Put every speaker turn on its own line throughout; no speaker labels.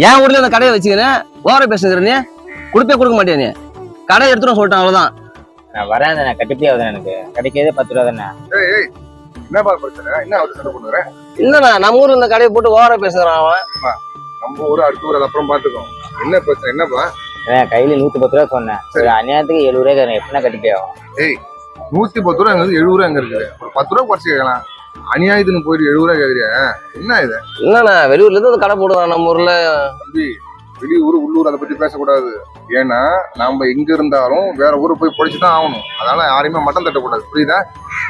என் ஊர்ல அந்த கடையை வச்சுக்கிறேன் ஓவரா பேசுகிற நீ கொடுக்க மாட்டியா நீ கடை எடுத்துடும் சொல்லிட்டேன் அவ்வளவுதான்.
நான் வரேன் நான் கட்டிப்பே ஆகுது எனக்கு கிடைக்கிறதே 10 ரூபா தானே.
என்னப்பா பிரச்சனை? என்ன அவரு சண்டை பண்ணுறேன்?
இல்லண்ணா நம்ம ஊர்ல இந்த கடையை போட்டு ஓவரா பேசுறான் அவன்.
நம்ம ஊர் அடுத்த ஊர் அப்புறம் பாத்துக்கோ. என்ன பிரச்சனை? என்னப்பா
கையில 110 ரூபா சொன்னேன். சரி அநியாயத்துக்கு 70 ரூபாய் எப்படின்னா கட்டிப்பே ஆகும்.
110 ரூபா 70 ரூபா எங்க இருக்குது? ஒரு 10 ரூபா குறைச்சி கேட்கலாம். அநியாயத்துன்னு போயிட்டு 70 ரூபா கேக்குறியா? என்ன இது?
என்னண்ணா வெளியூர்ல இருந்து கடை போடுவான் நம்ம ஊர்ல.
தம்பி வெளியூர் உள்ளூர் அதை பத்தி பேசக்கூடாது. ஏன்னா நாம எங்க இருந்தாலும் வேற ஊருக்கு போய் படிச்சுதான் ஆகணும். அதனால யாரையுமே மட்டம் தட்டக்கூடாது, புரியுதா?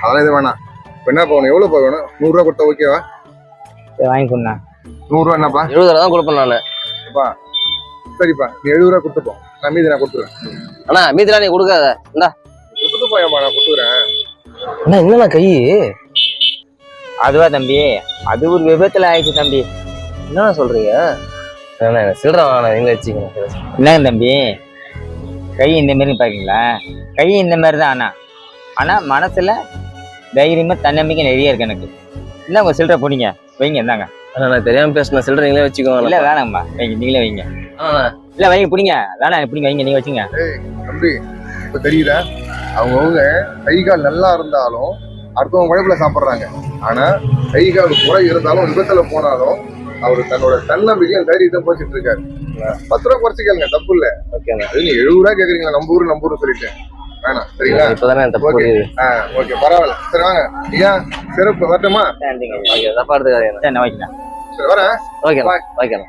அதெல்லாம் இது வேணாம். இப்ப என்ன போகணும்? எவ்வளவு வேணும்? 100 ரூபா கொடுத்தா ஓகேவா?
வாங்கி சொன்னா
100 ரூபா என்னப்பா?
70 ரூபா தான் கொடுப்பேன் நானு.
சரிப்பா நீ 70 ரூபா கொடுத்துப்போம். நான் மீதி நான் கொடுத்துறேன்.
அண்ணா மீதிலாம் நீ கொடுக்காத. இந்தா
கொடுத்துட்டு போயப்பா, நான் கொடுத்துறேன்.
அண்ணா என்னண்ணா கை
அதுவா தம்பி? அது ஒரு விபத்துல ஆயிடுச்சு தம்பி.
என்ன சொல்றீங்க? சில்லற நீங்க வச்சுக்கோங்க.
என்னங்க தம்பி கை இந்த மாதிரி பாக்கீங்களா? கை இந்த மாதிரி தான். ஆனா மனசுல தைரியமா தன்னம்பிக்கை நிறைய இருக்கு எனக்கு. என்ன உங்க சில்லற போனீங்க வைங்க. இருந்தாங்க
நான் தெரியாம பேசுன சில்லற நீங்களே வச்சுக்கோங்க.
இல்ல வேணாம்மா வைங்க, நீங்களே வைங்க. இல்ல வைங்க பிடிங்க. வேணாம் பிடிங்க வைங்க, நீங்க வச்சுங்க.
தம்பி இப்ப தெரியுதா? அவங்கவுங்க கை கால் நல்லா இருந்தாலும் அடுத்தவங்க உழைப்புல சாப்பிடுறாங்க. ஆனா கை கால் குறை இருந்தாலும் விபத்துல போனாலும் அவரு தன்னோட தன்னம்பிக்கையும் தைரியத்தை போச்சுட்டு இருக்காரு. 10 ரூபா குறைச்சு கேளுங்க, தப்பு இல்ல. அது நீ 70 ரூபா கேக்குறீங்களா? நம்ம ஊரு சொல்லிட்டேன். வேணாம் சரிங்களா? ஓகே பரவாயில்ல. சரி வாங்க ஐயா, சிறப்பு வரட்டுமா?
தப்பா எடுத்துக்காதீங்க.
சரி வரேன்.
ஓகே.